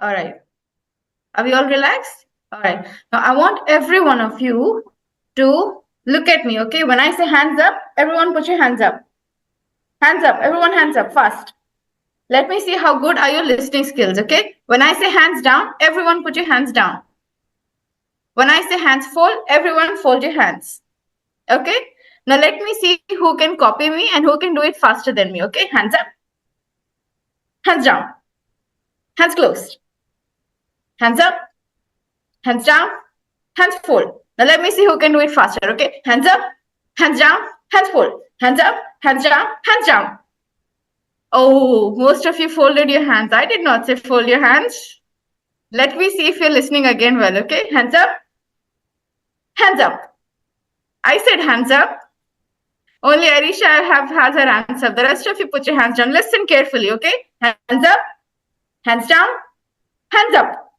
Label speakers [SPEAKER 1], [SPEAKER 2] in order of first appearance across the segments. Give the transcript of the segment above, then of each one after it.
[SPEAKER 1] All right. Are we all relaxed? All right. Now I want every one of you to look at me, okay? When I say hands up, everyone put your hands up. Hands up. Everyone hands up fast. Let me see how good are your listening skills, okay? When I say hands down, everyone put your hands down. When I say hands fold, everyone fold your hands. Okay? Now let me see who can copy me and who can do it faster than me, okay? Hands up. Hands down. Hands closed. Hands up. Hands down. Hands fold. Now let me see who can do it faster, okay? Hands up. Hands down. Hands fold. Hands up. Hands down. Hands down. Oh, most of you folded your hands. I did not say fold your hands. Let me see if you're listening again well, okay? Hands up. Hands up. I said hands up. Only Arisha has her hands up. The rest of you put your hands down. Listen carefully, okay? Hands up. Hands down. Hands up.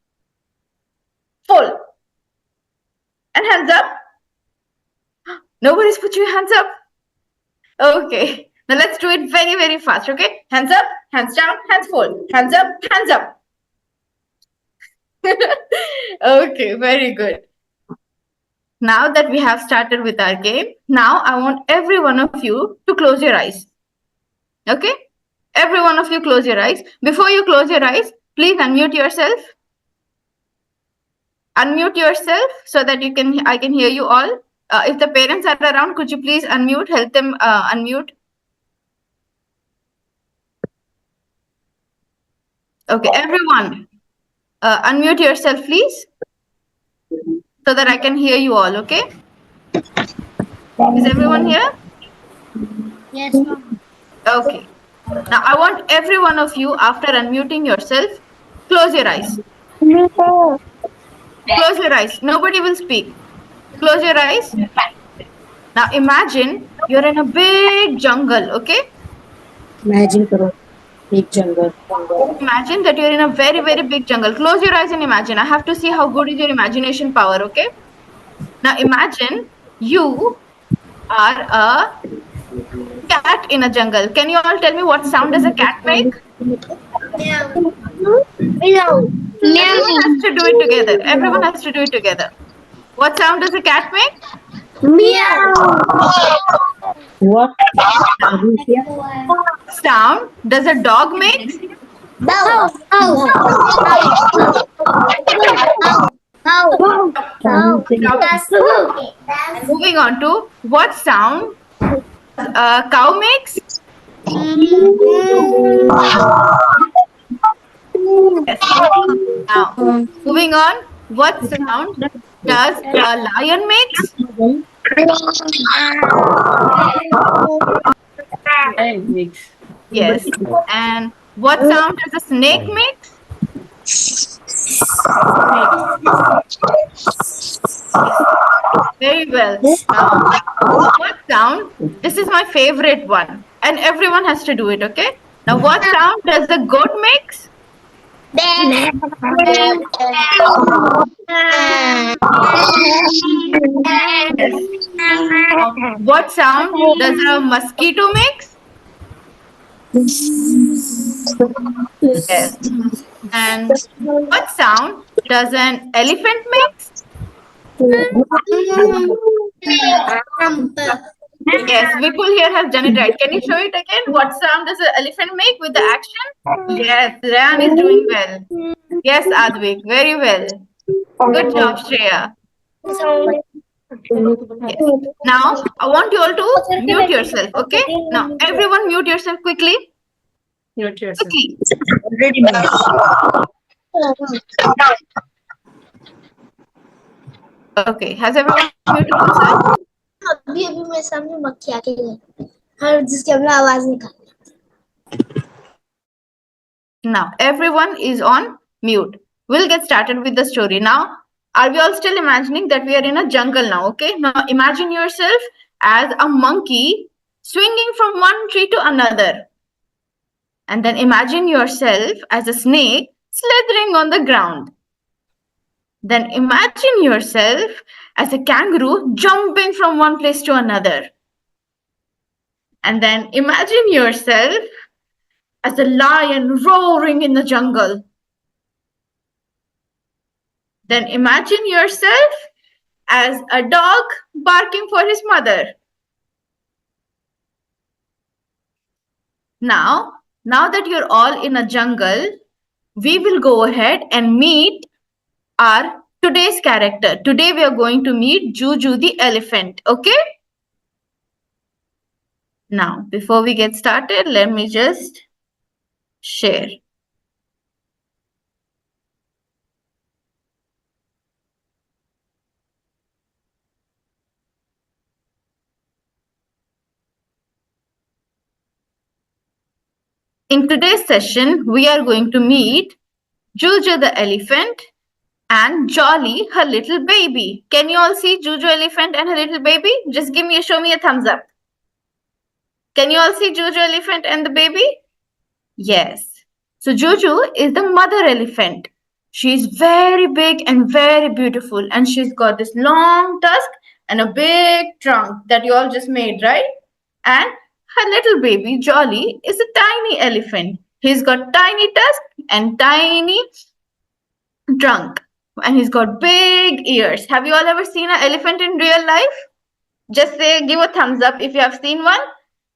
[SPEAKER 1] Fold. And hands up. Nobody's put your hands up. Okay. Now let's do it very, very fast, okay? Hands up, hands down, hands fold. Hands up, hands up. Okay, very good. Now that we have started with our game, now I want every one of you to close your eyes. Okay? Every one of you close your eyes. Before you close your eyes, please unmute yourself. Unmute yourself so that I can hear you all. If the parents are around, could you please unmute? Help them unmute. Okay, everyone, unmute yourself, please, so that I can hear you all, okay? Is everyone here?
[SPEAKER 2] Yes, ma'am.
[SPEAKER 1] Okay. Now, I want every one of you, after unmuting yourself, close your eyes. Close your eyes. Nobody will speak. Close your eyes. Now, imagine you're in a big jungle, okay?
[SPEAKER 2] Imagine karo, big jungle.
[SPEAKER 1] Imagine that you're in a very, very big jungle. Close your eyes and imagine. I have to see how good is your imagination power, okay? Now, imagine you are a cat in a jungle. Can you all tell me what sound does a cat make?
[SPEAKER 2] Meow.
[SPEAKER 1] Everyone has to do it together. Everyone has to do it together. What sound does a cat make?
[SPEAKER 2] Meow. What?
[SPEAKER 1] Sound does a dog make?
[SPEAKER 2] Bow.
[SPEAKER 1] Moving on to what sound a cow makes? Yes. Now, moving on, what sound does a lion makes? Yes. And what sound does a snake make? Very well. Now, what sound? This is my favorite one, and everyone has to do it. Okay. Now, what sound does the goat makes? What sound does a mosquito makes? Yes. And what sound does an elephant makes? Yes, Vipul here has done it right. Can you show it again? What sound does an elephant make with the action? Yes, Rayan is doing well. Yes, Advik, very well. Good job, Shreya. Yes. Now, I want you all to mute yourself, okay? Now, everyone mute yourself quickly.
[SPEAKER 3] Mute yourself.
[SPEAKER 1] Quickly.
[SPEAKER 2] Already
[SPEAKER 1] Okay, has everyone muted themselves?
[SPEAKER 2] अभी अभी मेरे सामने मक्खी आके गई हर जिसकी हमने आवाज निकाली.
[SPEAKER 1] Now, everyone is on mute. We'll get started with the story. Now, are we all still imagining that we are in a jungle now? Okay. Now, imagine yourself as a monkey swinging from one tree to another. And then imagine yourself as a snake slithering on the ground. Then imagine yourself as a kangaroo jumping from one place to another. And then imagine yourself as a lion roaring in the jungle. Then imagine yourself as a dog barking for his mother. Now that you're all in a jungle, we will go ahead and meet our today's character. Today we are going to meet Juju the elephant, okay? Now, before we get started, let me just share. In today's session, we are going to meet Juju the elephant and Jolly, her little baby. Can you all see Juju elephant and her little baby? Just show me a thumbs up. Can you all see Juju elephant and the baby? Yes. So Juju is the mother elephant. She's very big and very beautiful, and she's got this long tusk and a big trunk that you all just made, right? And her little baby Jolly is a tiny elephant. He's got tiny tusk and tiny trunk, and he's got big ears. Have you all ever seen an elephant in real life? Just say, give a thumbs up if you have seen one,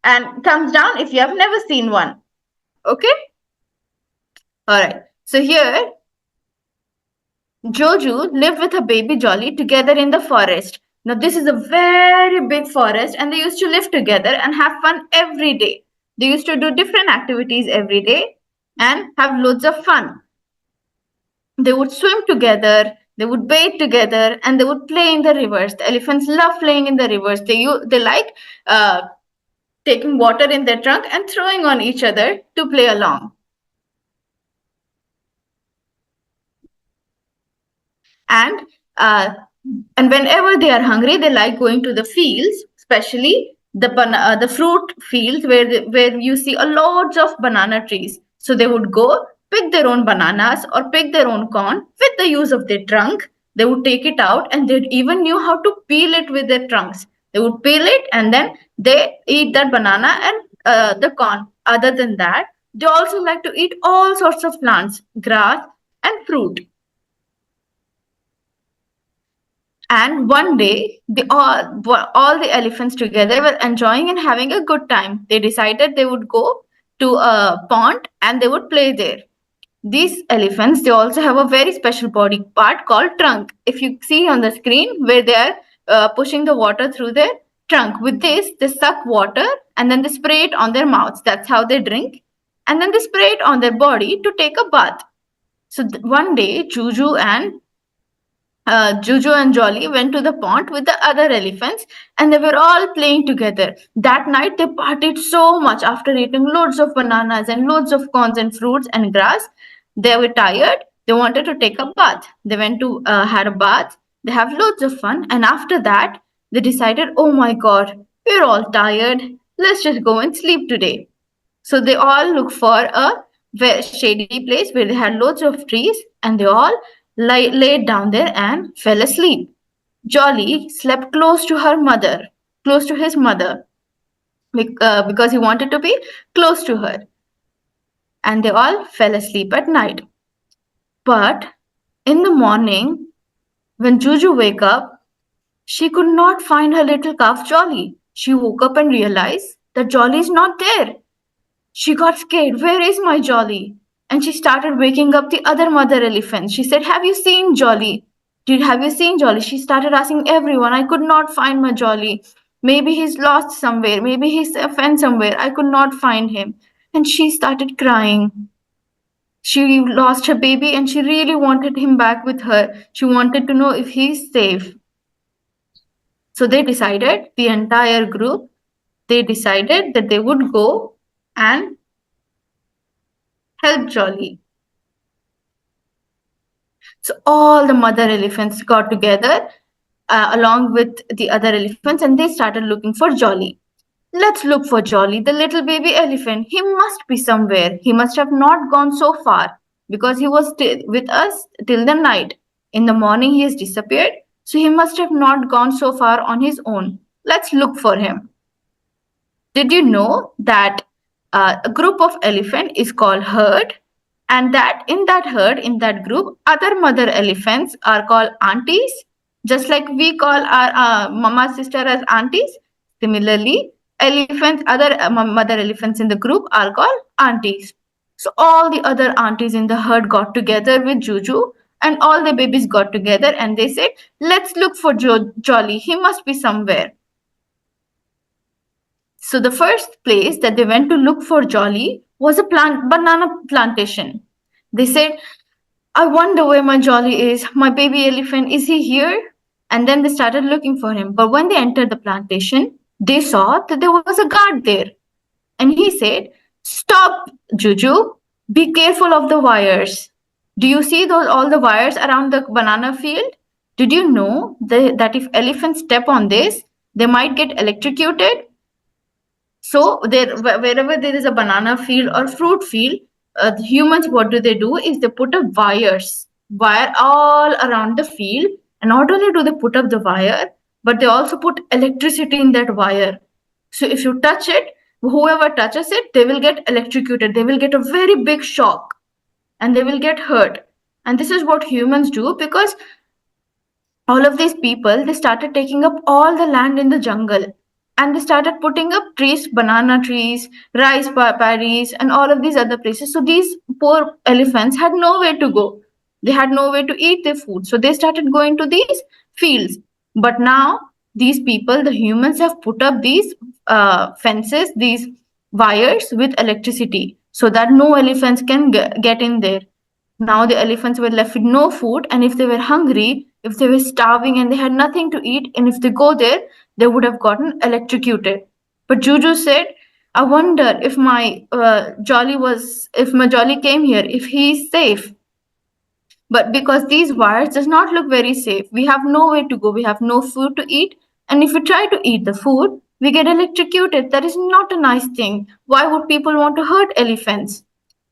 [SPEAKER 1] and thumbs down if you have never seen one. Okay? All right. So here, Joju lived with her baby Jolly together in the forest. Now, this is a very big forest, and they used to live together and have fun every day. They used to do different activities every day and have loads of fun. They would swim together, they would bathe together, and they would play in the rivers. The elephants love playing in the rivers. They like taking water in their trunk and throwing on each other to play along. And whenever they are hungry, they like going to the fields, especially the fruit fields where you see a lots of banana trees. So they would go pick their own bananas or pick their own corn with the use of their trunk. They would take it out, and they even knew how to peel it with their trunks. They would peel it, and then they eat that banana and the corn. Other than that, they also like to eat all sorts of plants, grass, and fruit. And one day, all the elephants together were enjoying and having a good time. They decided they would go to a pond and they would play there. These elephants, they also have a very special body part called trunk. If you see on the screen where they are pushing the water through their trunk. With this, they suck water and then they spray it on their mouths. That's how they drink. And then they spray it on their body to take a bath. So one day, Juju and Jolly went to the pond with the other elephants, and they were all playing together. That night, they partied so much after eating loads of bananas and loads of corns and fruits and grass. They were tired. They wanted to take a bath. They went to had a bath. They have loads of fun, and after that, they decided, "Oh my God, we're all tired. Let's just go and sleep today." So they all looked for a shady place where they had loads of trees, and they all laid down there and fell asleep. Jolly slept close to her mother, close to his mother, because he wanted to be close to her. And they all fell asleep at night. But in the morning, when Juju woke up, she could not find her little calf Jolly. She woke up and realized that Jolly is not there. She got scared. Where is my Jolly? And she started waking up the other mother elephants. She said, "Have you seen Jolly? Have you seen Jolly?" She started asking everyone. "I could not find my Jolly. Maybe he's lost somewhere. Maybe he's fence somewhere. I could not find him." And she started crying. She lost her baby and she really wanted him back with her. She wanted to know if he's safe. So they decided, the entire group, they decided that they would go and help Jolly. So all the mother elephants got together along with the other elephants, and they started looking for Jolly. "Let's look for Jolly, the little baby elephant. He must be somewhere. He must have not gone so far because he was with us till the night. In the morning, he has disappeared. So he must have not gone so far on his own. Let's look for him." Did you know that a group of elephant is called herd? And that in that herd, in that group, other mother elephants are called aunties, just like we call our mama sister as aunties. Similarly, elephants, other mother elephants in the group are called aunties. So all the other aunties in the herd got together with Juju, and all the babies got together and they said, "Let's look for Jolly. He must be somewhere." So the first place that they went to look for Jolly was a banana plantation. They said, "I wonder where my Jolly is. My baby elephant, is he here?" And then they started looking for him. But when they entered the plantation, they saw that there was a guard there. And he said, "Stop, Juju. Be careful of the wires. Do you see those all the wires around the banana field? Did you know that if elephants step on this, they might get electrocuted?" So there, wherever there is a banana field or fruit field, the humans, what do is they put up wire all around the field, and not only do they put up the wire, but they also put electricity in that wire. So if you touch it, whoever touches it, they will get electrocuted. They will get a very big shock, and they will get hurt. And this is what humans do because all of these people, they started taking up all the land in the jungle, and they started putting up trees, banana trees, rice paddies, and all of these other places. So these poor elephants had nowhere to go. They had nowhere to eat their food, so they started going to these fields. But now these people, the humans, have put up these fences, these wires with electricity, so that no elephants can get in there. Now the elephants were left with no food, and if they were hungry, if they were starving and they had nothing to eat, and if they go there, they would have gotten electrocuted. But Juju said, "I wonder if if my Jolly came here, if he is safe." But because these wires does not look very safe, we have nowhere to go, we have no food to eat, and if we try to eat the food, we get electrocuted. That is not a nice thing. Why would people want to hurt elephants?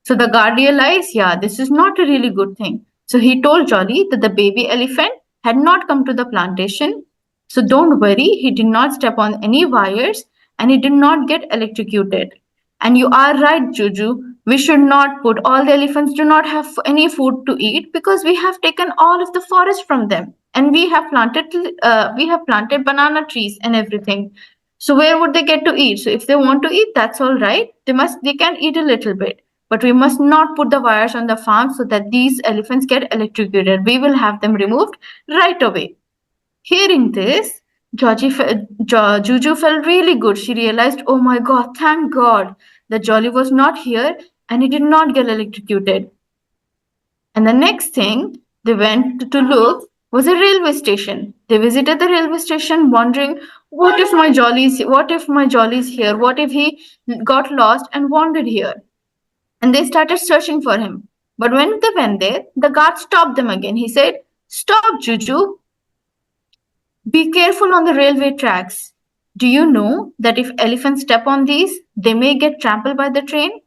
[SPEAKER 1] So the guard realized, yeah, this is not a really good thing. So he told Jolly that the baby elephant had not come to the plantation. So don't worry, he did not step on any wires and he did not get electrocuted. And you are right, Juju. We should not put all the elephants do not have any food to eat because we have taken all of the forest from them and we have planted banana trees and everything. So where would they get to eat? So if they want to eat, that's all right. They can eat a little bit. But we must not put the wires on the farm so that these elephants get electrocuted. We will have them removed right away. Hearing this, Juju felt really good. She realized, oh my God, thank God that Jolly was not here and he did not get electrocuted. And the next thing they went to look was a railway station. They visited the railway station wondering, what if my Jolly is here? What if he got lost and wandered here? And they started searching for him. But when they went there, the guard stopped them again. He said, "Stop, Juju. Be careful on the railway tracks. Do you know that if elephants step on these, they may get trampled by the train?"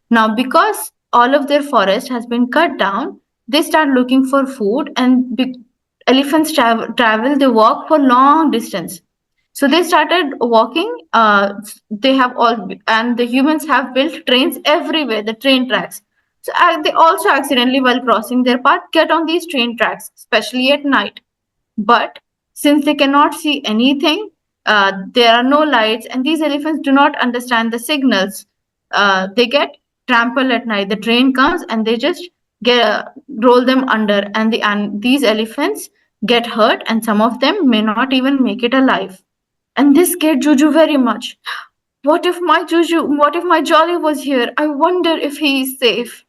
[SPEAKER 1] Now, because all of their forest has been cut down, they start looking for food, and elephants travel, they walk for long distance. So they started walking. They have all, and the humans have built trains everywhere, the train tracks. So they also accidentally, while crossing their path, get on these train tracks, especially at night. But since they cannot see anything, there are no lights, and these elephants do not understand the signals. They get trampled at night. The train comes and they just roll them under, and these elephants get hurt, and some of them may not even make it alive. And this scared Juju very much. What if my Jolly was here? I wonder if he is safe.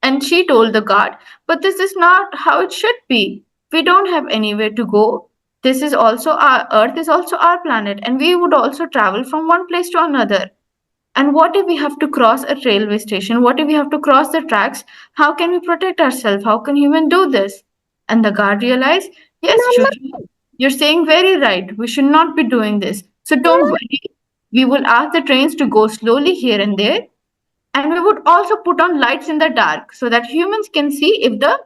[SPEAKER 1] And she told the guard, but this is not how it should be. We don't have anywhere to go. This is also our Earth is also our planet, and we would also travel from one place to another. And what if we have to cross a railway station? What if we have to cross the tracks? How can we protect ourselves? How can humans do this? And the guard realized, yes, Juju, you're saying very right. We should not be doing this. So don't worry. We will ask the trains to go slowly here and there. And we would also put on lights in the dark so that humans can see if the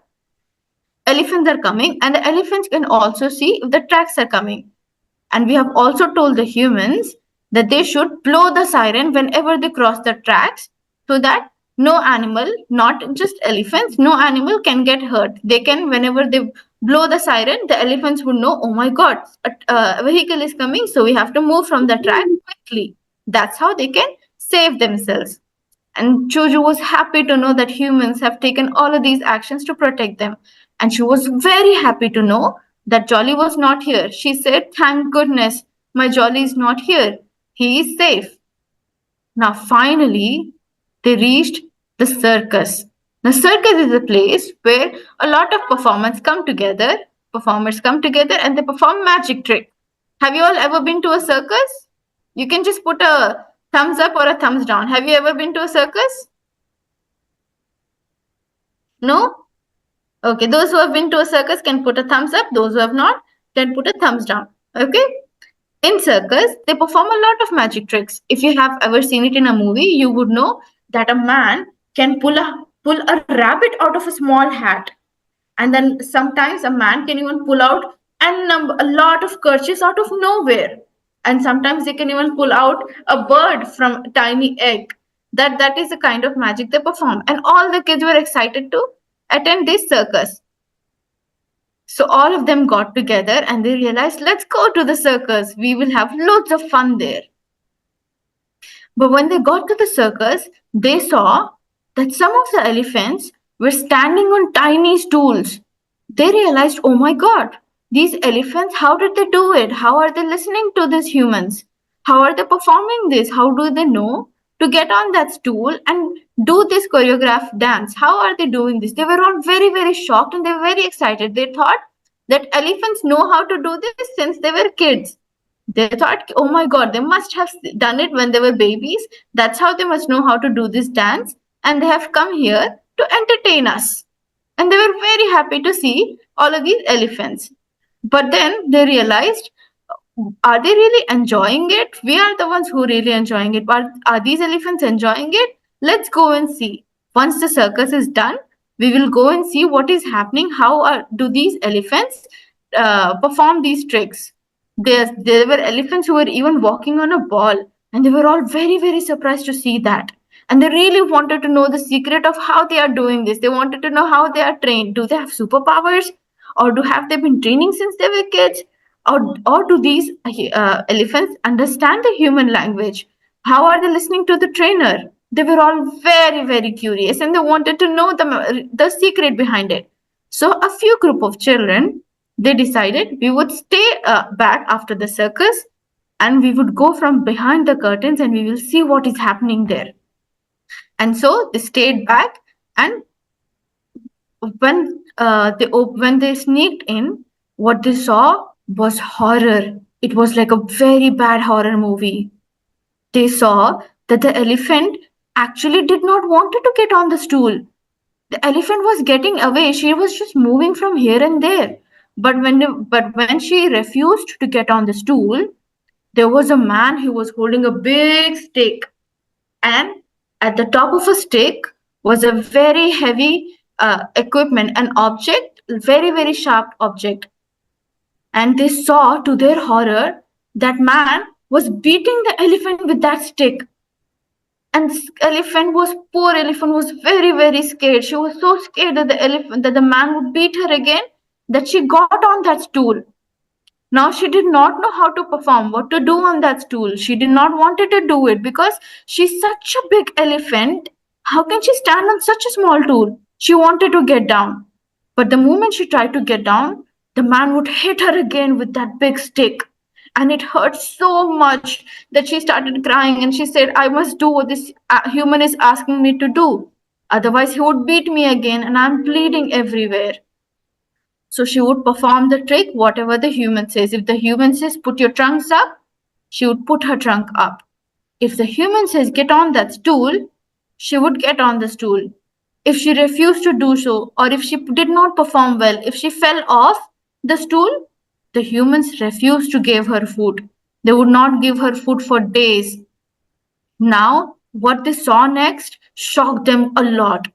[SPEAKER 1] elephants are coming, and the elephants can also see if the tracks are coming. And we have also told the humans that they should blow the siren whenever they cross the tracks so that No animal, not just elephants, no animal can get hurt. They can, whenever they blow the siren, the elephants would know, oh my God, a vehicle is coming, so we have to move from the track quickly. That's how they can save themselves. And Jojo was happy to know that humans have taken all of these actions to protect them. And she was very happy to know that Jolly was not here. She said, thank goodness, my Jolly is not here. He is safe. Now, finally, they reached the circus. The circus is a place where a lot of performers come together and they perform magic trick. Have you all ever been to a circus? You can just put a thumbs up or a thumbs down. Have you ever been to a circus? No? Okay, those who have been to a circus can put a thumbs up. Those who have not can put a thumbs down. Okay? In circus, they perform a lot of magic tricks. If you have ever seen it in a movie, you would know that a man can pull a rabbit out of a small hat. And then sometimes a man can even pull out a lot of kerchiefs out of nowhere. And sometimes they can even pull out a bird from a tiny egg. That is the kind of magic they perform. And all the kids were excited to attend this circus. So all of them got together and they realized, let's go to the circus. We will have loads of fun there. But when they got to the circus, they saw that some of the elephants were standing on tiny stools. They realized, oh my God, these elephants, how did they do it? How are they listening to these humans? How are they performing this? How do they know to get on that stool and do this choreographed dance? How are they doing this? They were all very, very shocked and they were very excited. They thought that elephants know how to do this since they were kids. They thought, oh my God, they must have done it when they were babies. That's how they must know how to do this dance. And they have come here to entertain us. And they were very happy to see all of these elephants. But then they realized, are they really enjoying it? We are the ones who really enjoying it. But are these elephants enjoying it? Let's go and see. Once the circus is done, we will go and see what is happening. Do these elephants perform these tricks? There were elephants who were even walking on a ball, and they were all very, very surprised to see that. And they really wanted to know the secret of how they are doing this. They wanted to know how they are trained. Do they have superpowers? Or have they been training since they were kids? Or do these elephants understand the human language? How are they listening to the trainer? They were all very, very curious and they wanted to know the secret behind it. So a few group of children, they decided we would stay back after the circus and we would go from behind the curtains and we will see what is happening there. And so they stayed back, and when they sneaked in, what they saw was horror. It was like a very bad horror movie. They saw that the elephant actually did not want to get on the stool. The elephant was getting away. She was just moving from here and there. But when she refused to get on the stool, there was a man who was holding a big stick, and at the top of a stick was a very heavy equipment, an object, very, very sharp object. And they saw, to their horror, that man was beating the elephant with that stick. And poor elephant was very, very scared. She was so scared that the man would beat her again, that she got on that stool. Now she did not know how to perform, what to do on that stool. She did not wanted to do it because she's such a big elephant. How can she stand on such a small stool? She wanted to get down. But the moment she tried to get down, the man would hit her again with that big stick. And it hurt so much that she started crying and she said, I must do what this human is asking me to do. Otherwise, he would beat me again and I'm bleeding everywhere. So she would perform the trick, whatever the human says. If the human says, put your trunks up, she would put her trunk up. If the human says, get on that stool, she would get on the stool. If she refused to do so, or if she did not perform well, if she fell off the stool, the humans refused to give her food. They would not give her food for days. Now, what they saw next shocked them a lot.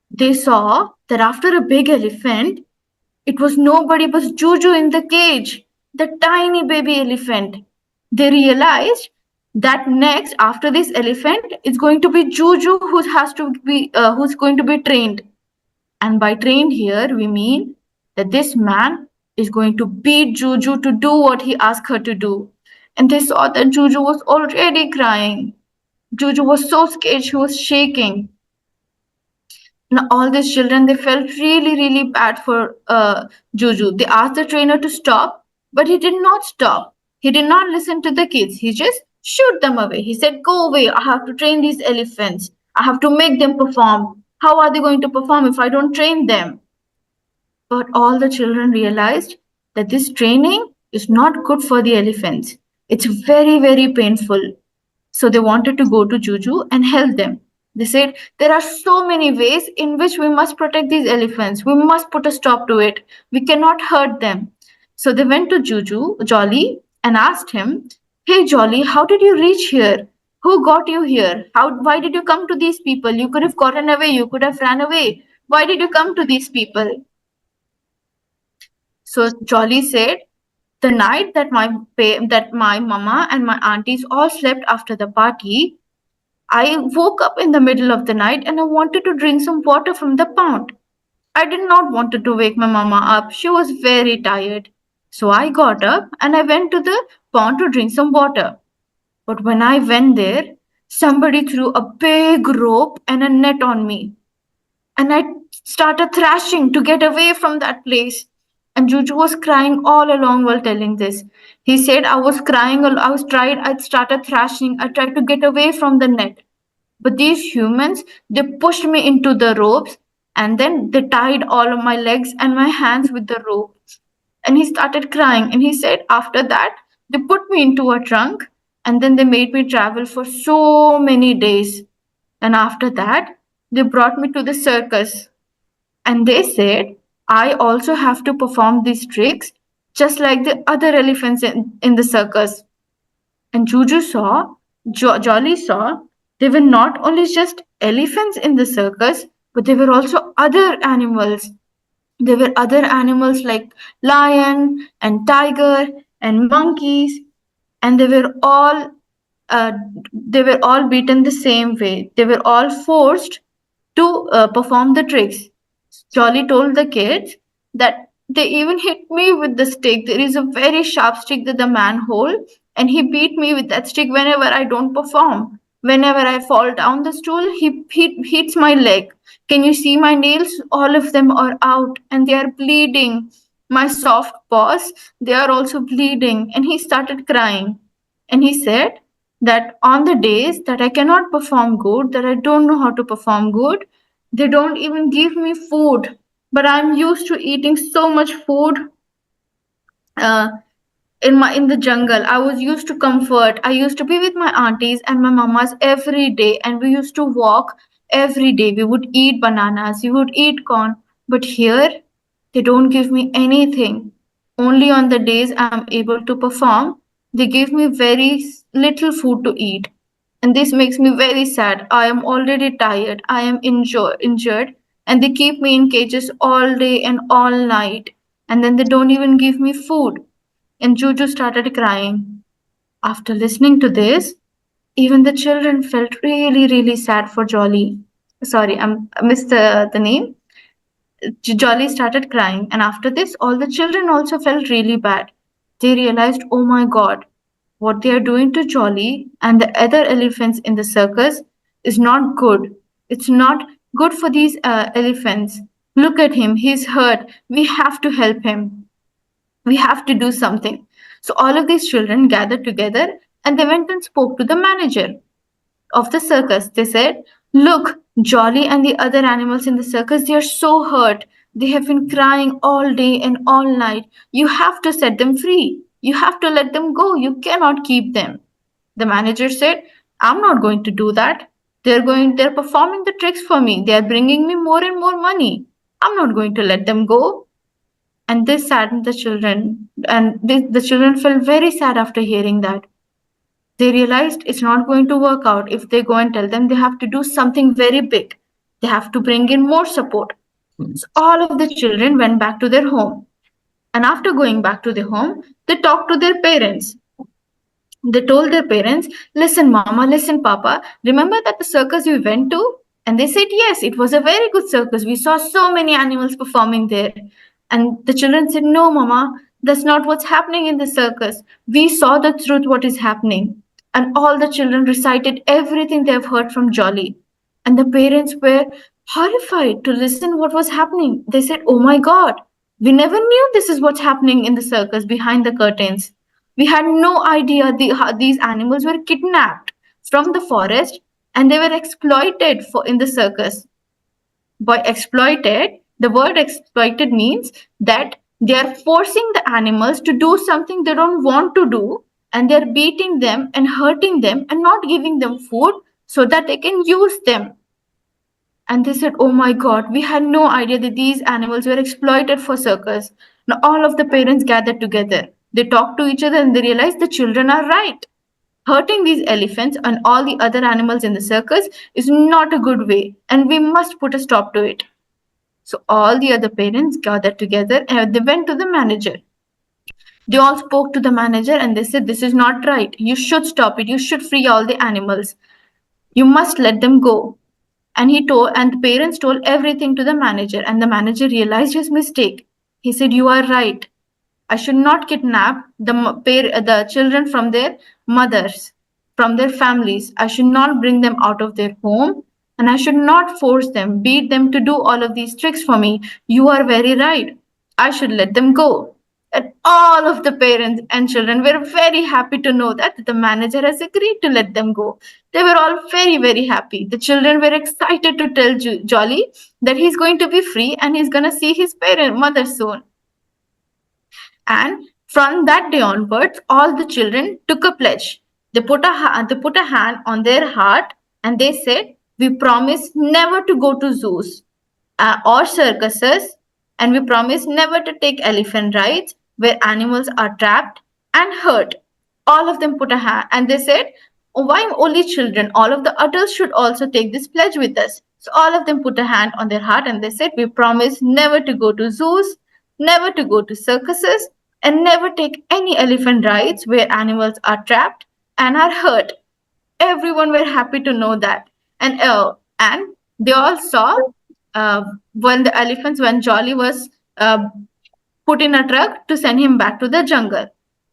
[SPEAKER 1] They saw that after a big elephant, it was nobody but Juju in the cage, the tiny baby elephant. They realized that next after this elephant is going to be Juju, who's going to be trained. And by trained here we mean that this man is going to beat Juju to do what he asked her to do. And they saw that Juju was already crying. Juju was so scared, she was shaking. Now all these children, they felt really really bad for Juju. They asked the trainer to stop, but he did not stop. He did not listen to the kids. He just shoot them away. He said, go away, I have to train these elephants, I have to make them perform. How are they going to perform if I don't train them? But all the children realized that this training is not good for the elephants. It's very, very painful. So they wanted to go to Juju and help them. They said, there are so many ways in which we must protect these elephants. We must put a stop to it. We cannot hurt them. So they went to Juju, Jolly, and asked him, hey Jolly, how did you reach here? Who got you here? Why did you come to these people? You could have gotten away. You could have ran away. Why did you come to these people? So Jolly said, the night that my mama and my aunties all slept after the party, I woke up in the middle of the night and I wanted to drink some water from the pond. I did not want to wake my mama up. She was very tired. So I got up and I went to the pond to drink some water. But when I went there, somebody threw a big rope and a net on me. And I started thrashing to get away from that place. And Juju was crying all along while telling this. He said, I was crying, I started thrashing, I tried to get away from the net. But these humans, they pushed me into the ropes and then they tied all of my legs and my hands with the ropes. And he started crying. And he said, after that, they put me into a trunk and then they made me travel for so many days. And after that, they brought me to the circus. And they said, I also have to perform these tricks just like the other elephants in the circus. And Juju saw, Jolly saw, they were not only just elephants in the circus, but there were also other animals. There were other animals like lion and tiger and monkeys, and uh, they were all beaten the same way. They were all forced to perform the tricks. Jolly told the kids that they even hit me with the stick. There is a very sharp stick that the man holds, and he beat me with that stick whenever I don't perform. Whenever I fall down the stool, he hits my leg. Can you see my nails? All of them are out and they are bleeding. My soft paws, they are also bleeding. And he started crying. And he said that on the days that I cannot perform good, that I don't know how to perform good, they don't even give me food. But I'm used to eating so much food uh, in the jungle. I was used to comfort. I used to be with my aunties and my mamas every day, and we used to walk every day. We would eat bananas, we would eat corn. But here, they don't give me anything. Only on the days I'm able to perform, they give me very little food to eat. And this makes me very sad. I am already tired. I am injured, and they keep me in cages all day and all night. And then they don't even give me food. And Juju started crying. After listening to this, even the children felt really, really sad for Jolly. Sorry, I missed the name. Jolly started crying, and after this, all the children also felt really bad. They realized, oh my god, what they are doing to Jolly and the other elephants in the circus is not good. It's not good for these elephants. Look at him, he's hurt. We have to help him. We have to do something. So all of these children gathered together and they went and spoke to the manager of the circus. They said, look, Jolly and the other animals in the circus, they are so hurt. They have been crying all day and all night. You have to set them free. You have to let them go. You cannot keep them. The manager said, I'm not going to do that. They're performing the tricks for me. They are bringing me more and more money. I'm not going to let them go. And this saddened the children, and the children felt very sad after hearing that. They realized it's not going to work out. If they go and tell them, they have to do something very big. They have to bring in more support. So all of the children went back to their home. And after going back to their home, they talked to their parents. They told their parents, "Listen, Mama, listen, Papa, remember that the circus we went to?" And they said, "Yes, it was a very good circus. We saw so many animals performing there." And the children said, "No, Mama, that's not what's happening in the circus. We saw the truth, what is happening." And all the children recited everything they have heard from Jolly. And the parents were horrified to listen what was happening. They said, "Oh my God, we never knew this is what's happening in the circus behind the curtains. We had no idea how these animals were kidnapped from the forest and they were exploited in the circus." By exploited, the word exploited means that they are forcing the animals to do something they don't want to do, and they're beating them and hurting them and not giving them food so that they can use them. And they said, "Oh my God, we had no idea that these animals were exploited for circus." Now, all of the parents gathered together. They talked to each other and they realized the children are right. Hurting these elephants and all the other animals in the circus is not a good way, and we must put a stop to it. So, all the other parents gathered together and they went to the manager. They all spoke to the manager and they said, "This is not right. You should stop it. You should free all the animals. You must let them go." And the parents told everything to the manager, and the manager realized his mistake. He said, "You are right. I should not kidnap the children from their mothers, from their families. I should not bring them out of their home, and I should not force them, beat them to do all of these tricks for me. You are very right. I should let them go." And all of the parents and children were very happy to know that the manager has agreed to let them go. They were all very, very happy. The children were excited to tell Jolly that he's going to be free and he's going to see his mother soon. And from that day onwards, all the children took a pledge. They put a hand on their heart and they said, "We promise never to go to zoos or circuses, and we promise never to take elephant rides where animals are trapped and hurt." All of them put a hand and they said, "Oh, why only children? All of the adults should also take this pledge with us." So all of them put a hand on their heart and they said, "We promise never to go to zoos, never to go to circuses, and never take any elephant rides where animals are trapped and are hurt." Everyone were happy to know that. And they all saw when Jolly was put in a truck to send him back to the jungle.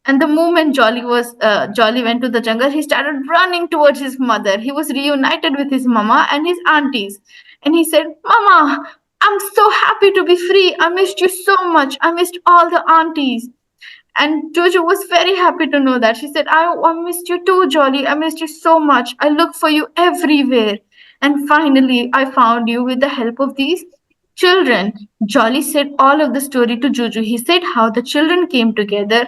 [SPEAKER 1] And the moment Jolly went to the jungle, he started running towards his mother. He was reunited with his mama and his aunties. And he said, "Mama, I'm so happy to be free. I missed you so much. I missed all the aunties." And Jojo was very happy to know that. She said, I missed you too, Jolly. I missed you so much. I looked for you everywhere. And finally, I found you with the help of these children." Jolly said all of the story to Jojo. He said how the children came together,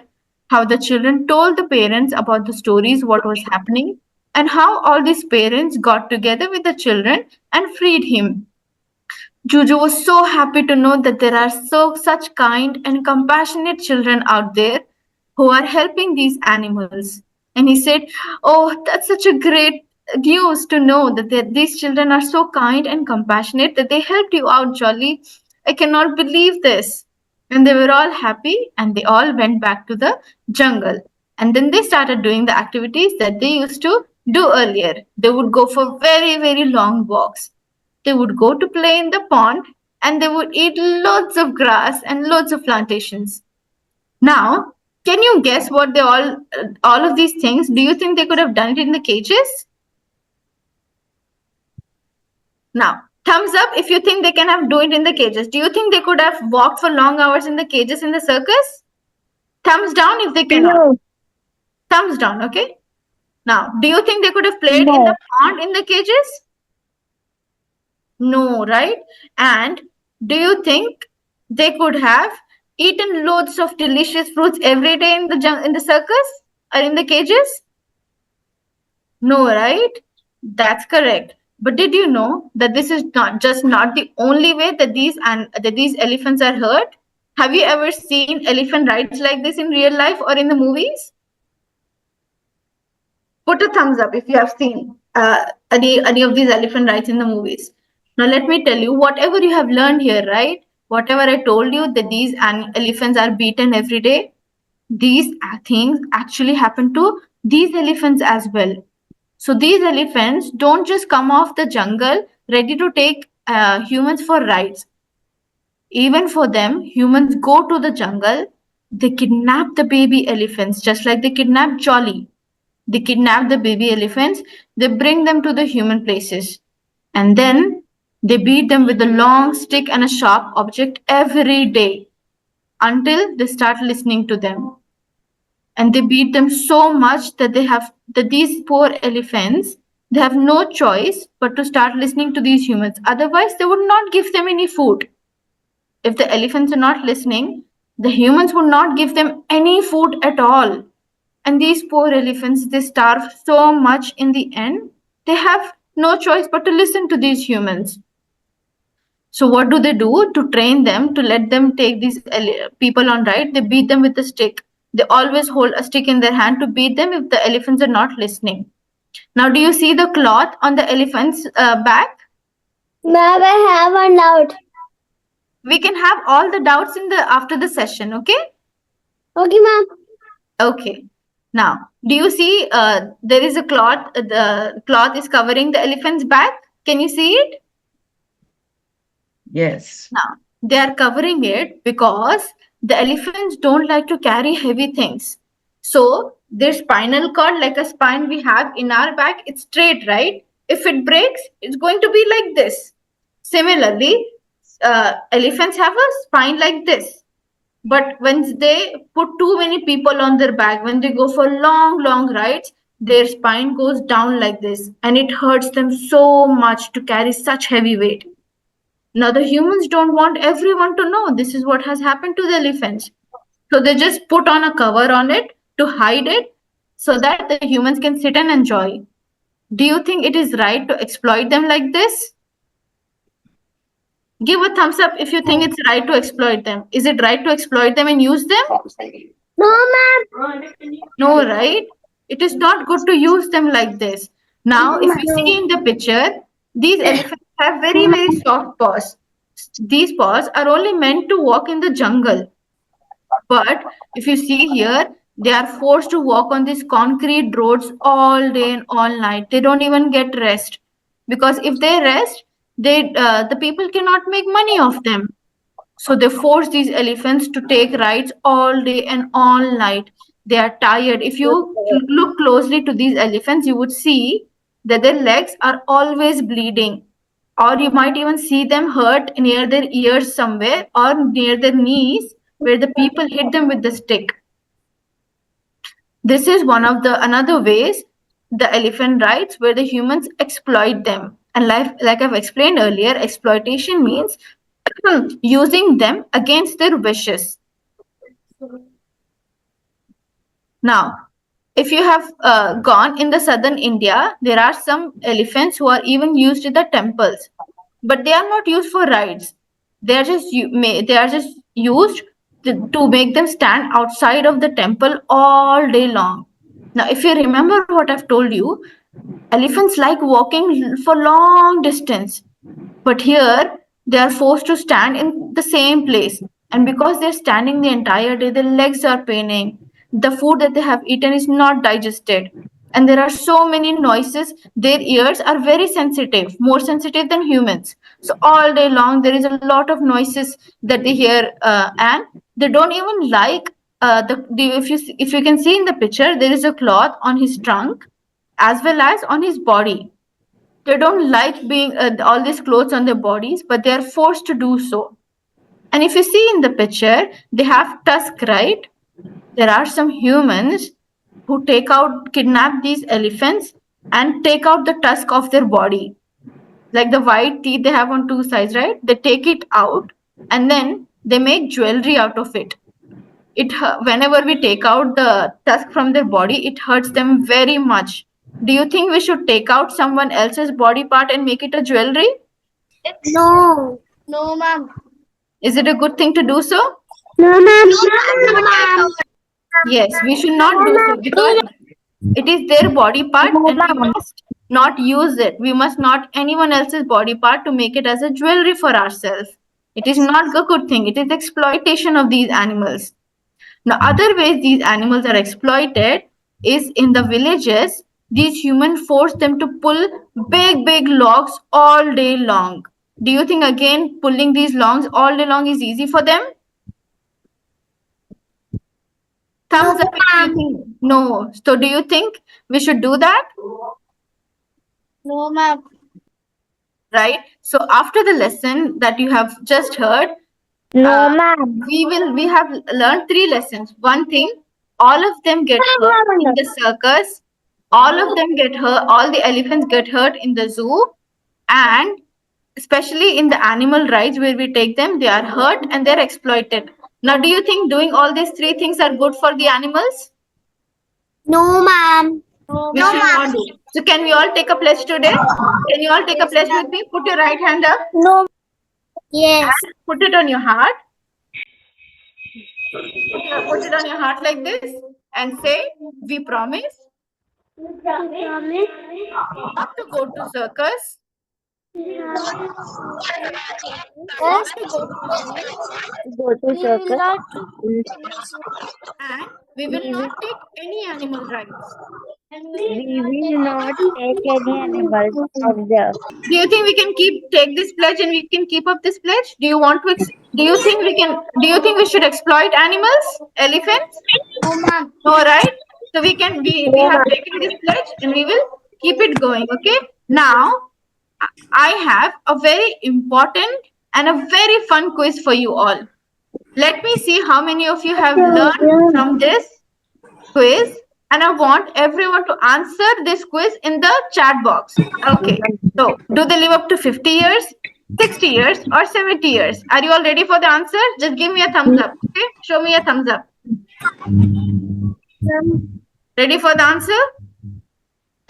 [SPEAKER 1] how the children told the parents about the stories, what was happening, and how all these parents got together with the children and freed him. Juju was so happy to know that there are such kind and compassionate children out there who are helping these animals. And he said, "Oh, that's such a great news to know that these children are so kind and compassionate that they helped you out, Jolly. I cannot believe this." And they were all happy and they all went back to the jungle. And then they started doing the activities that they used to do earlier. They would go for very, very long walks. They would go to play in the pond and they would eat loads of grass and loads of plantations. Now, can you guess what all of these things, do you think they could have done it in the cages? Now, thumbs up if you think they can have do it in the cages. Do you think they could have walked for long hours in the cages in the circus? Thumbs down if they cannot.
[SPEAKER 2] No.
[SPEAKER 1] Thumbs down, okay? Now, do you think they could have played in the pond in the cages? No, right? And do you think they could have eaten loads of delicious fruits every day in the circus or in the cages? No, right? That's correct. But did you know that this is not the only way that these elephants are hurt? Have you ever seen elephant rides like this in real life or in the movies? Put a thumbs up if you have seen any of these elephant rides in the movies. Now let me tell you, whatever you have learned here, right? Whatever I told you that these elephants are beaten every day, these things actually happen to these elephants as well. So these elephants don't just come off the jungle ready to take humans for rides. Even for them, humans go to the jungle, they kidnap the baby elephants just like they kidnap Jolly. They kidnap the baby elephants, they bring them to the human places, and then they beat them with a long stick and a sharp object every day until they start listening to them. And they beat them so much that these poor elephants, they have no choice but to start listening to these humans. Otherwise, they would not give them any food. If the elephants are not listening, the humans would not give them any food at all. And these poor elephants, they starve so much in the end, they have no choice but to listen to these humans. So what do? To train them, to let them take these people on ride? They beat them with a stick. They always hold a stick in their hand to beat them if the elephants are not listening. Now, do you see the cloth on the elephant's back?
[SPEAKER 2] Ma'am, I have one doubt.
[SPEAKER 1] We can have all the doubts in the after the session, okay?
[SPEAKER 2] Okay, ma'am.
[SPEAKER 1] Okay. Now, do you see there is a cloth? The cloth is covering the elephant's back. Can you see it?
[SPEAKER 3] Yes.
[SPEAKER 1] Now, they are covering it because the elephants don't like to carry heavy things. So, their spinal cord, like a spine we have in our back, it's straight, right? If it breaks, it's going to be like this. Similarly, elephants have a spine like this. But when they put too many people on their back, when they go for long, long rides, their spine goes down like this and it hurts them so much to carry such heavy weight. Now, the humans don't want everyone to know this is what has happened to the elephants. So they just put on a cover on it to hide it so that the humans can sit and enjoy. Do you think it is right to exploit them like this? Give a thumbs up if you think it's right to exploit them. Is it right to exploit them and use them?
[SPEAKER 2] No, ma'am.
[SPEAKER 1] No, right? It is not good to use them like this. Now, if you see in the picture, these elephants have very, very soft paws. These paws are only meant to walk in the jungle. But if you see here, they are forced to walk on these concrete roads all day and all night. They don't even get rest because if they rest, the people cannot make money off them. So they force these elephants to take rides all day and all night. They are tired. If you look closely to these elephants, you would see that their legs are always bleeding. Or you might even see them hurt near their ears somewhere or near their knees where the people hit them with the stick. This is one of the another ways the elephant rides where the humans exploit them. And like I've explained earlier, exploitation means using them against their wishes. Now, if you have gone in the southern India, there are some elephants who are even used in the temples, but they are not used for rides. They are just used to make them stand outside of the temple all day long. Now, if you remember what I've told you, elephants like walking for long distance, but here they are forced to stand in the same place. And because they're standing the entire day, their legs are paining. The food that they have eaten is not digested. And there are so many noises. Their ears are very sensitive, more sensitive than humans. So all day long, there is a lot of noises that they hear, and they don't even like if you can see in the picture, there is a cloth on his trunk as well as on his body. They don't like being all these clothes on their bodies, but they are forced to do so. And if you see in the picture, they have tusk, right? There are some humans who kidnap these elephants and take out the tusk of their body. Like the white teeth they have on two sides, right? They take it out and then they make jewelry out of it. Whenever we take out the tusk from their body, it hurts them very much. Do you think we should take out someone else's body part and make it a jewelry?
[SPEAKER 2] No. No, ma'am.
[SPEAKER 1] Is it a good thing to do so?
[SPEAKER 2] No, ma'am. No, ma'am.
[SPEAKER 1] Yes, we should not do so because it is their body part and we must not use it. We must not anyone else's body part to make it as a jewelry for ourselves. It is not a good thing. It is exploitation of these animals. Now, other ways these animals are exploited is in the villages, these humans force them to pull big logs all day long. Do you think again pulling these logs all day long is easy for them? Thumbs up if you think no. So do you think we should do that?
[SPEAKER 2] No, ma'am.
[SPEAKER 1] Right? So after the lesson that you have just heard,
[SPEAKER 2] No, ma'am.
[SPEAKER 1] we have learned 3 lessons. One thing, all of them get hurt in the circus, all of them get hurt, all the elephants get hurt in the zoo, and especially in the animal rides where we take them, they are hurt and they're exploited. Now, do you think doing all these 3 things are good for the animals?
[SPEAKER 2] No, ma'am.
[SPEAKER 1] We should not do. So can we all take a pledge today? Can you all take a pledge with me? Put your right hand up.
[SPEAKER 2] No. Yes.
[SPEAKER 1] Put it on your heart. Put it on your heart like this and say, we promise not to go to circus,
[SPEAKER 2] Yes.
[SPEAKER 3] Go to circus.
[SPEAKER 1] and we will not take any animal rides.
[SPEAKER 3] We will not take any animals of there.
[SPEAKER 1] Do you think we can take this pledge and we can keep up this pledge? Do you want to? Do you think we can? Do you think we should exploit animals, elephants?
[SPEAKER 2] No, ma'am.
[SPEAKER 1] No, right? So we can. We have taken this pledge and we will keep it going. Okay. Now, I have a very important and a very fun quiz for you all. Let me see how many of you have learned from this quiz, and I want everyone to answer this quiz in the chat box. Okay, so do they live up to 50 years, 60 years, or 70 years? Are you all ready for the answer? Just give me a thumbs up. Okay, show me a thumbs up. Ready for the answer?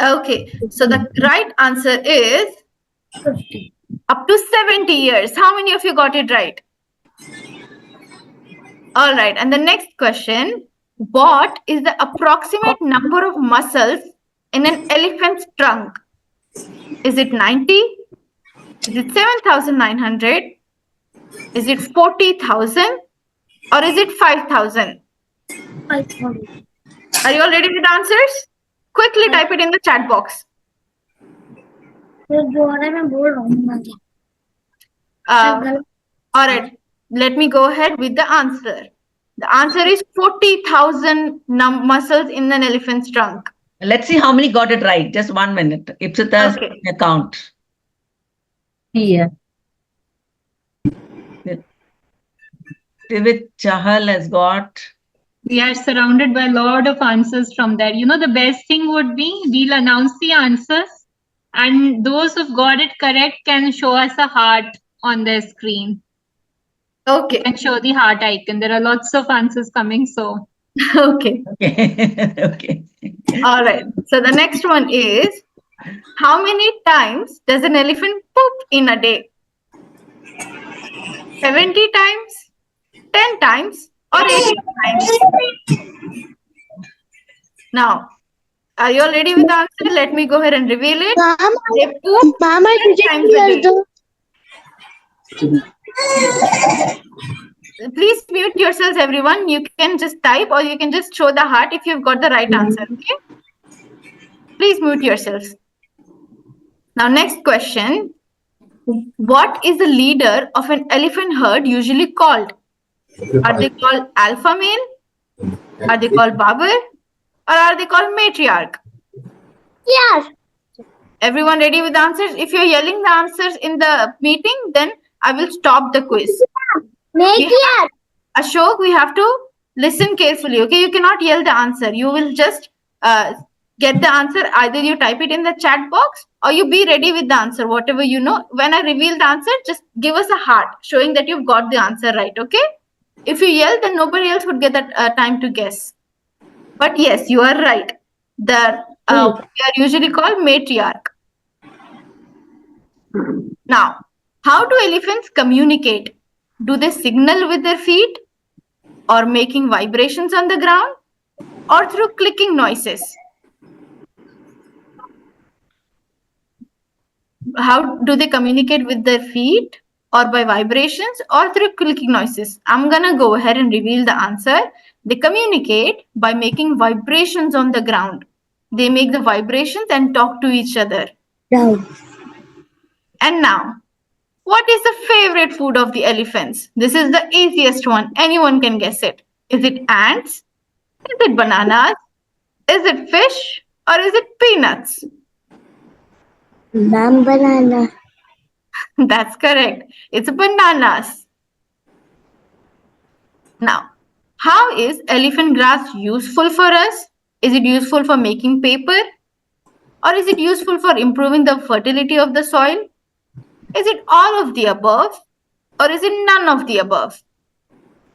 [SPEAKER 1] Okay, so the right answer is up to 70 years. How many of you got it right? All right, and the next question, what is the approximate number of muscles in an elephant's trunk? Is it 90? Is it 7,900? Is it 40,000? Or is it 5,000? Are you all ready with the answers? Quickly type it in the chat box. All right, let me go ahead with the answer. The answer is 40,000 muscles in an elephant's trunk.
[SPEAKER 4] Let's see how many got it right. Just 1 minute. Ipsita's account.
[SPEAKER 3] Here.
[SPEAKER 4] David Chahal has got.
[SPEAKER 5] We are surrounded by a lot of answers from there. You know, the best thing would be we'll announce the answers, and those who've got it correct can show us a heart on their screen.
[SPEAKER 1] Okay.
[SPEAKER 5] And show the heart icon. There are lots of answers coming, so.
[SPEAKER 1] Okay.
[SPEAKER 4] Okay.
[SPEAKER 1] All right. So the next one is, how many times does an elephant poop in a day? 70 times, 10 times, or 80 times? Now, are you all ready with the answer? Let me go ahead and reveal it. They poop 10 times a day. Please mute yourselves, everyone. You can just type or you can just show the heart if you've got the right answer. Okay? Please mute yourselves. Now, next question. What is the leader of an elephant herd usually called? Are they called alpha male? Are they called barber? Or are they called matriarch?
[SPEAKER 2] Yes.
[SPEAKER 1] Everyone ready with the answers? If you're yelling the answers in the meeting, then I will stop the quiz.
[SPEAKER 2] Matriarch.
[SPEAKER 1] Ashok, we have to listen carefully. Okay, you cannot yell the answer. You will just get the answer. Either you type it in the chat box or you be ready with the answer, whatever you know. When I reveal the answer, just give us a heart showing that you've got the answer right. Okay. If you yell, then nobody else would get that time to guess. But yes, you are right. They are usually called matriarch. Now, how do elephants communicate? Do they signal with their feet, or making vibrations on the ground, or through clicking noises? How do they communicate with their feet, or by vibrations, or through clicking noises? I'm gonna go ahead and reveal the answer. They communicate by making vibrations on the ground. They make the vibrations and talk to each other.
[SPEAKER 2] Down.
[SPEAKER 1] And now, what is the favorite food of the elephants? This is the easiest one. Anyone can guess it. Is it ants? Is it bananas? Is it fish? Or is it peanuts?
[SPEAKER 2] Ma'am, banana.
[SPEAKER 1] That's correct. It's bananas. Now, how is elephant grass useful for us? Is it useful for making paper? Or is it useful for improving the fertility of the soil? Is it all of the above? Or is it none of the above?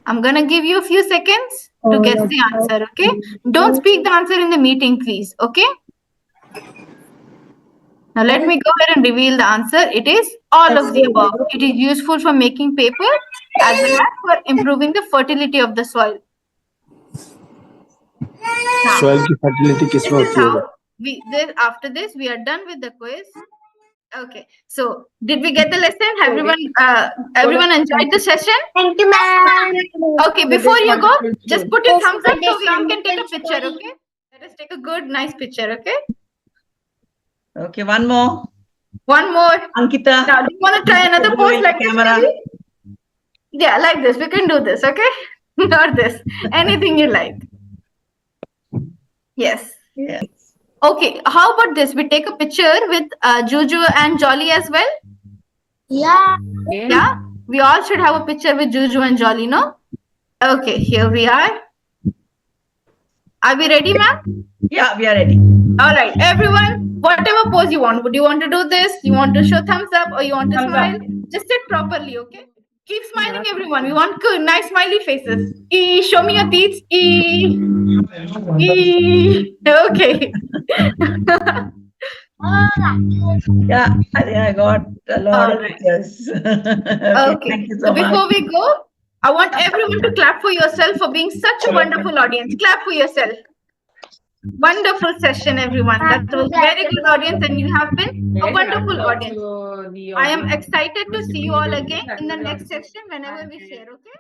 [SPEAKER 1] I'm going to give you a few seconds to guess the answer, okay? Don't speak the answer in the meeting, please, okay? Now let me go ahead and reveal the answer. It is all of the above. It is useful for making paper as well as for improving the fertility of the soil. Now,
[SPEAKER 6] soil की fertility
[SPEAKER 1] this
[SPEAKER 6] किसमें
[SPEAKER 1] is
[SPEAKER 6] होती है?
[SPEAKER 1] how after this we are done with the quiz. Okay, so did we get the lesson? Everyone enjoyed the session?
[SPEAKER 2] Thank you, ma'am.
[SPEAKER 1] Okay, before you go, just put your thumbs up so we can take a picture, okay? Let us take a good, nice picture, okay?
[SPEAKER 4] Okay, one more.
[SPEAKER 1] One more.
[SPEAKER 4] Ankita.
[SPEAKER 1] Now, do you want to try another pose like this,
[SPEAKER 4] camera.
[SPEAKER 1] maybe? Yeah, like this. We can do this, okay? Not this. Anything you like. Yes.
[SPEAKER 4] Yes.
[SPEAKER 1] Okay, how about this? We take a picture with Juju and Jolly as well?
[SPEAKER 2] Yeah.
[SPEAKER 1] Yeah? We all should have a picture with Juju and Jolly, no? Okay, here we are. Are we ready, ma'am?
[SPEAKER 4] Yeah, we are ready.
[SPEAKER 1] All right, everyone, whatever pose you want. Would you want to do this? You want to show thumbs up or you want to smile? Just sit properly, okay? Keep smiling, everyone. We want good, nice smiley faces. Show me your teeth. Okay.
[SPEAKER 4] Yeah, I think I got a lot of
[SPEAKER 1] Alright.
[SPEAKER 4] pictures.
[SPEAKER 1] Okay.
[SPEAKER 4] Thank you
[SPEAKER 1] So
[SPEAKER 4] so much.
[SPEAKER 1] before we go, I want everyone to clap for yourself for being such a wonderful audience. Clap for yourself. Wonderful session, everyone. That was very good audience, and you have been a wonderful audience. I am excited to see you all again in the next session whenever we share, okay?